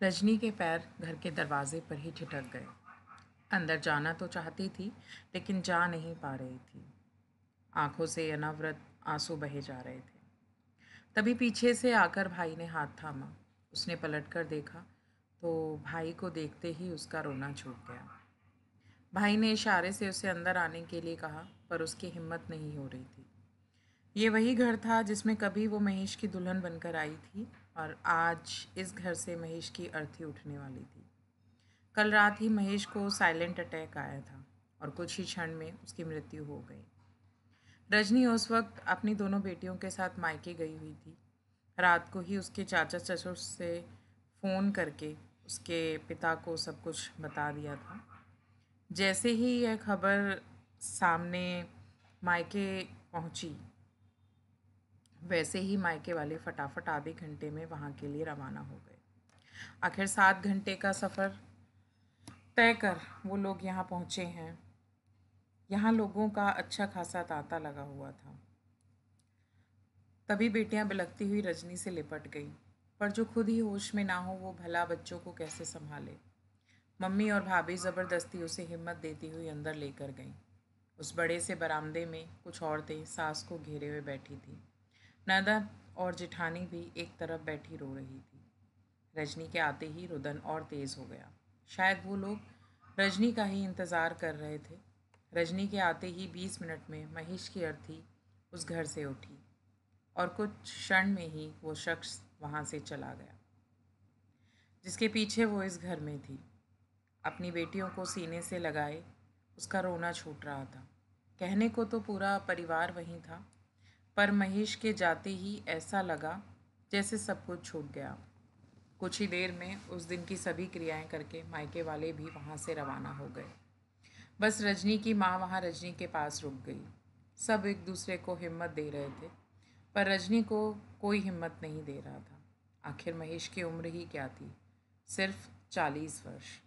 रजनी के पैर घर के दरवाजे पर ही ठिठक गए। अंदर जाना तो चाहती थी, लेकिन जा नहीं पा रही थी। आंखों से अनवरत आंसू बहे जा रहे थे। तभी पीछे से आकर भाई ने हाथ थामा। उसने पलटकर देखा तो भाई को देखते ही उसका रोना छूट गया। भाई ने इशारे से उसे अंदर आने के लिए कहा, पर उसकी हिम्मत नहीं हो रही थी। ये वही घर था जिसमें कभी वो महेश की दुल्हन बनकर आई थी, और आज इस घर से महेश की अर्थी उठने वाली थी। कल रात ही महेश को साइलेंट अटैक आया था और कुछ ही क्षण में उसकी मृत्यु हो गई। रजनी उस वक्त अपनी दोनों बेटियों के साथ मायके गई हुई थी। रात को ही उसके चाचा ससुर से फ़ोन करके उसके पिता को सब कुछ बता दिया था। जैसे ही यह खबर सामने मायके पहुंची, वैसे ही मायके वाले फटाफट आधे घंटे में वहाँ के लिए रवाना हो गए। आखिर 7 घंटे का सफ़र तय कर वो लोग यहाँ पहुँचे हैं। यहाँ लोगों का अच्छा खासा तांता लगा हुआ था। तभी बेटियां बिलखती हुई रजनी से लिपट गईं, पर जो खुद ही होश में ना हो वो भला बच्चों को कैसे संभाले। मम्मी और भाभी ज़बरदस्ती उसे हिम्मत देती हुई अंदर लेकर गईं। उस बड़े से बरामदे में कुछ औरतें सास को घेरे हुए बैठी थीं। ननद और जेठानी भी एक तरफ बैठी रो रही थी। रजनी के आते ही रुदन और तेज़ हो गया। शायद वो लोग रजनी का ही इंतज़ार कर रहे थे। रजनी के आते ही 20 मिनट में महेश की अर्थी उस घर से उठी और कुछ क्षण में ही वो शख्स वहाँ से चला गया जिसके पीछे वो इस घर में थी। अपनी बेटियों को सीने से लगाए उसका रोना छूट रहा था। कहने को तो पूरा परिवार वहीं था, पर महेश के जाते ही ऐसा लगा जैसे सब कुछ छूट गया। कुछ ही देर में उस दिन की सभी क्रियाएं करके मायके वाले भी वहाँ से रवाना हो गए। बस रजनी की माँ वहाँ रजनी के पास रुक गई। सब एक दूसरे को हिम्मत दे रहे थे, पर रजनी को कोई हिम्मत नहीं दे रहा था। आखिर महेश की उम्र ही क्या थी, सिर्फ 40 वर्ष।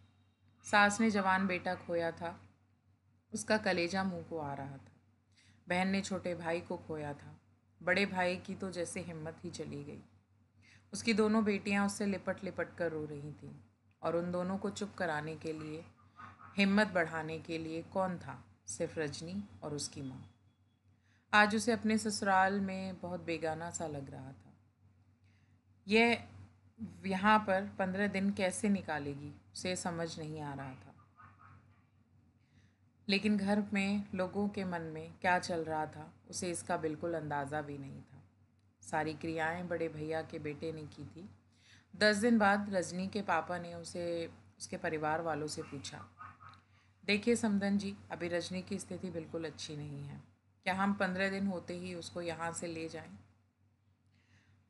सास ने जवान बेटा खोया था, उसका कलेजा मुंह को आ रहा था। बहन ने छोटे भाई को खोया था, बड़े भाई की तो जैसे हिम्मत ही चली गई। उसकी दोनों बेटियां उससे लिपट लिपट कर रो रही थीं, और उन दोनों को चुप कराने के लिए, हिम्मत बढ़ाने के लिए कौन था? सिर्फ रजनी और उसकी माँ। आज उसे अपने ससुराल में बहुत बेगाना सा लग रहा था। यह यहाँ पर 15 दिन कैसे निकालेगी, उसे समझ नहीं आ रहा था। लेकिन घर में लोगों के मन में क्या चल रहा था उसे इसका बिल्कुल अंदाज़ा भी नहीं था। सारी क्रियाएं बड़े भैया के बेटे ने की थी। 10 दिन बाद रजनी के पापा ने उसे उसके परिवार वालों से पूछा, देखिए समदन जी, अभी रजनी की स्थिति बिल्कुल अच्छी नहीं है। क्या हम 15 दिन होते ही उसको यहाँ से ले जाएं?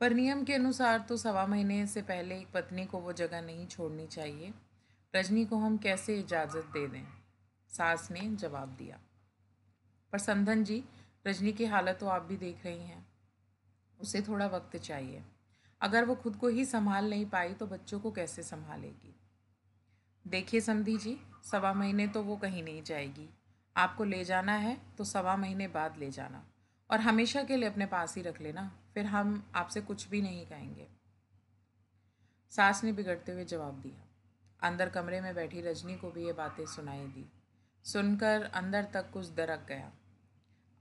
पर नियम के अनुसार तो 1.25 महीने से पहले एक पत्नी को वो जगह नहीं छोड़नी चाहिए। रजनी को हम कैसे इजाज़त दे दें? सास ने जवाब दिया। पर समधन जी, रजनी की हालत तो आप भी देख रही हैं। उसे थोड़ा वक्त चाहिए। अगर वो खुद को ही संभाल नहीं पाई तो बच्चों को कैसे संभालेगी? देखिए समधी जी, 1.25 महीने तो वो कहीं नहीं जाएगी। आपको ले जाना है तो 1.25 महीने बाद ले जाना, और हमेशा के लिए अपने पास ही रख लेना। फिर हम आपसे कुछ भी नहीं कहेंगे। सास ने बिगड़ते हुए जवाब दिया। अंदर कमरे में बैठी रजनी को भी ये बातें सुनाई दी। सुनकर अंदर तक कुछ दरक गया।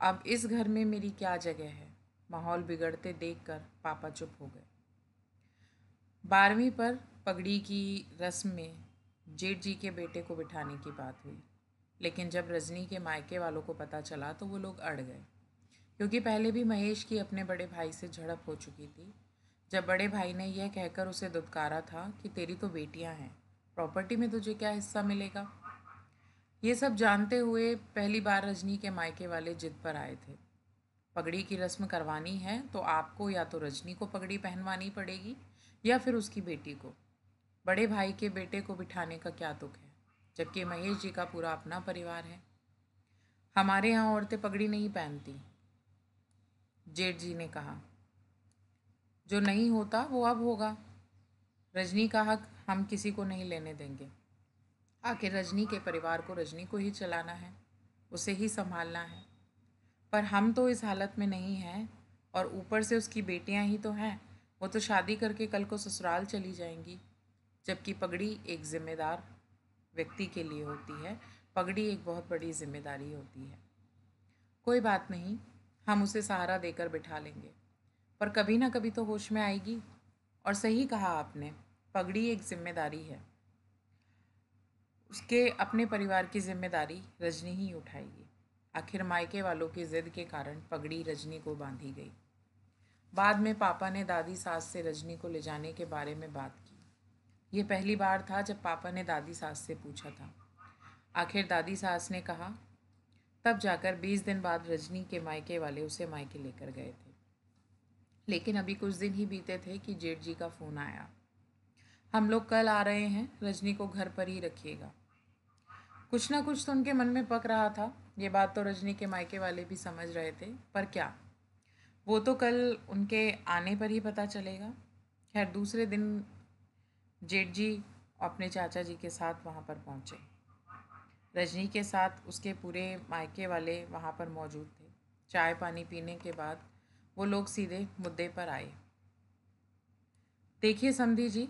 अब इस घर में मेरी क्या जगह है? माहौल बिगड़ते देखकर पापा चुप हो गए। 12वीं पर पगड़ी की रस्म में जेठ जी के बेटे को बिठाने की बात हुई, लेकिन जब रजनी के मायके वालों को पता चला तो वो लोग अड़ गए, क्योंकि पहले भी महेश की अपने बड़े भाई से झड़प हो चुकी थी। जब बड़े भाई ने यह कहकर उसे दुत्कारा था कि तेरी तो बेटियां हैं, प्रॉपर्टी में तुझे क्या हिस्सा मिलेगा। ये सब जानते हुए पहली बार रजनी के मायके वाले जिद पर आए थे। पगड़ी की रस्म करवानी है तो आपको या तो रजनी को पगड़ी पहनवानी पड़ेगी या फिर उसकी बेटी को। बड़े भाई के बेटे को बिठाने का क्या तुक है, जबकि महेश जी का पूरा अपना परिवार है। हमारे यहाँ औरतें पगड़ी नहीं पहनती, जेठ जी ने कहा। जो नहीं होता वो अब होगा। रजनी का हक हम किसी को नहीं लेने देंगे। आखिर रजनी के परिवार को रजनी को ही चलाना है, उसे ही संभालना है। पर हम तो इस हालत में नहीं हैं, और ऊपर से उसकी बेटियां ही तो हैं। वो तो शादी करके कल को ससुराल चली जाएंगी। जबकि पगड़ी एक जिम्मेदार व्यक्ति के लिए होती है। पगड़ी एक बहुत बड़ी जिम्मेदारी होती है। कोई बात नहीं, हम उसे सहारा देकर बिठा लेंगे, पर कभी ना कभी तो होश में आएगी। और सही कहा आपने, पगड़ी एक जिम्मेदारी है। उसके अपने परिवार की जिम्मेदारी रजनी ही उठाएगी। आखिर मायके वालों की जिद के कारण पगड़ी रजनी को बांधी गई। बाद में पापा ने दादी सास से रजनी को ले जाने के बारे में बात की। ये पहली बार था जब पापा ने दादी सास से पूछा था। आखिर दादी सास ने कहा। तब जाकर 20 दिन बाद रजनी के मायके वाले उसे मायके लेकर गए थे। लेकिन अभी कुछ दिन ही बीते थे कि जेठ जी का फ़ोन आया। हम लोग कल आ रहे हैं, रजनी को घर पर ही रखिएगा। कुछ ना कुछ तो उनके मन में पक रहा था। ये बात तो रजनी के मायके वाले भी समझ रहे थे, पर क्या, वो तो कल उनके आने पर ही पता चलेगा। खैर, दूसरे दिन जेठ जी अपने चाचा जी के साथ वहाँ पर पहुँचे। रजनी के साथ उसके पूरे मायके वाले वहाँ पर मौजूद थे। चाय पानी पीने के बाद वो लोग सीधे मुद्दे पर आए। देखिए समधी जी,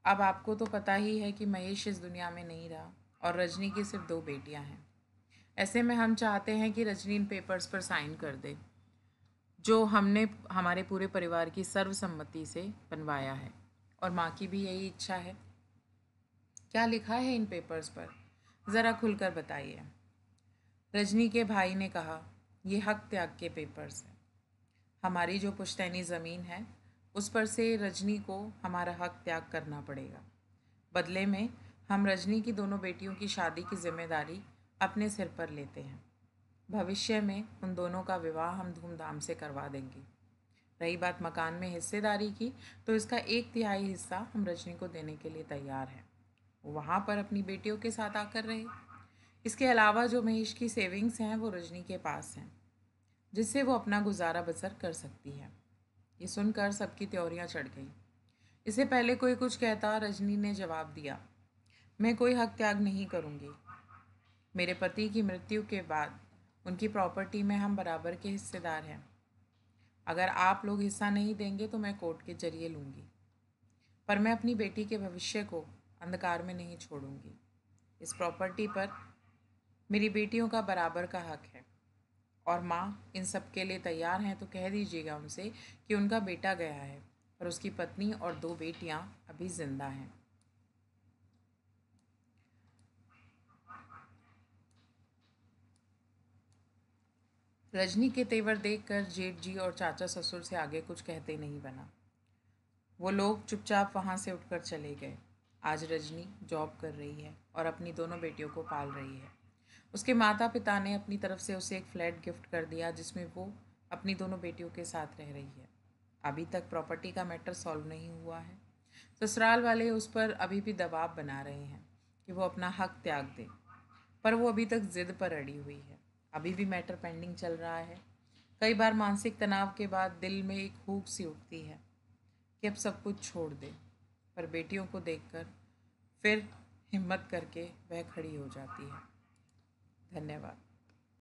अब आपको तो पता ही है कि महेश इस दुनिया में नहीं रहा और रजनी की सिर्फ 2 बेटियां हैं। ऐसे में हम चाहते हैं कि रजनी इन पेपर्स पर साइन कर दे, जो हमने हमारे पूरे परिवार की सर्वसम्मति से बनवाया है। और माँ की भी यही इच्छा है। क्या लिखा है इन पेपर्स पर, ज़रा खुलकर बताइए। रजनी के भाई ने कहा, ये हक त्याग के पेपर्स हैं। हमारी जो पुश्तैनी ज़मीन है उस पर से रजनी को हमारा हक त्याग करना पड़ेगा। बदले में हम रजनी की दोनों बेटियों की शादी की जिम्मेदारी अपने सिर पर लेते हैं। भविष्य में उन दोनों का विवाह हम धूमधाम से करवा देंगे। रही बात मकान में हिस्सेदारी की, तो इसका 1/3 हिस्सा हम रजनी को देने के लिए तैयार हैं। वो वहाँ पर अपनी बेटियों के साथ आकर रहे। इसके अलावा जो महेश की सेविंग्स हैं वो रजनी के पास हैं, जिससे वो अपना गुजारा बसर कर सकती है। ये सुनकर सबकी त्योरियां चढ़ गई। इससे पहले कोई कुछ कहता, रजनी ने जवाब दिया, मैं कोई हक त्याग नहीं करूँगी। मेरे पति की मृत्यु के बाद उनकी प्रॉपर्टी में हम बराबर के हिस्सेदार हैं। अगर आप लोग हिस्सा नहीं देंगे तो मैं कोर्ट के जरिए लूँगी, पर मैं अपनी बेटी के भविष्य को अंधकार में नहीं छोड़ूंगी। इस प्रॉपर्टी पर मेरी बेटियों का बराबर का हक है। और माँ इन सब के लिए तैयार हैं तो कह दीजिएगा उनसे कि उनका बेटा गया है, पर उसकी पत्नी और 2 बेटियां अभी जिंदा हैं। रजनी के तेवर देखकर जेठ जी और चाचा ससुर से आगे कुछ कहते नहीं बना। वो लोग चुपचाप वहाँ से उठकर चले गए। आज रजनी जॉब कर रही है और अपनी दोनों बेटियों को पाल रही है। उसके माता पिता ने अपनी तरफ से उसे एक फ्लैट गिफ्ट कर दिया, जिसमें वो अपनी दोनों बेटियों के साथ रह रही है। अभी तक प्रॉपर्टी का मैटर सॉल्व नहीं हुआ है। ससुराल वाले उस पर अभी भी दबाव बना रहे हैं कि वो अपना हक त्याग दे, पर वो अभी तक जिद पर अड़ी हुई है। अभी भी मैटर पेंडिंग चल रहा है। कई बार मानसिक तनाव के बाद दिल में एक हूक सी उठती है कि अब सब कुछ छोड़ दे, पर बेटियों को देखकर फिर हिम्मत करके वह खड़ी हो जाती है। धन्यवाद।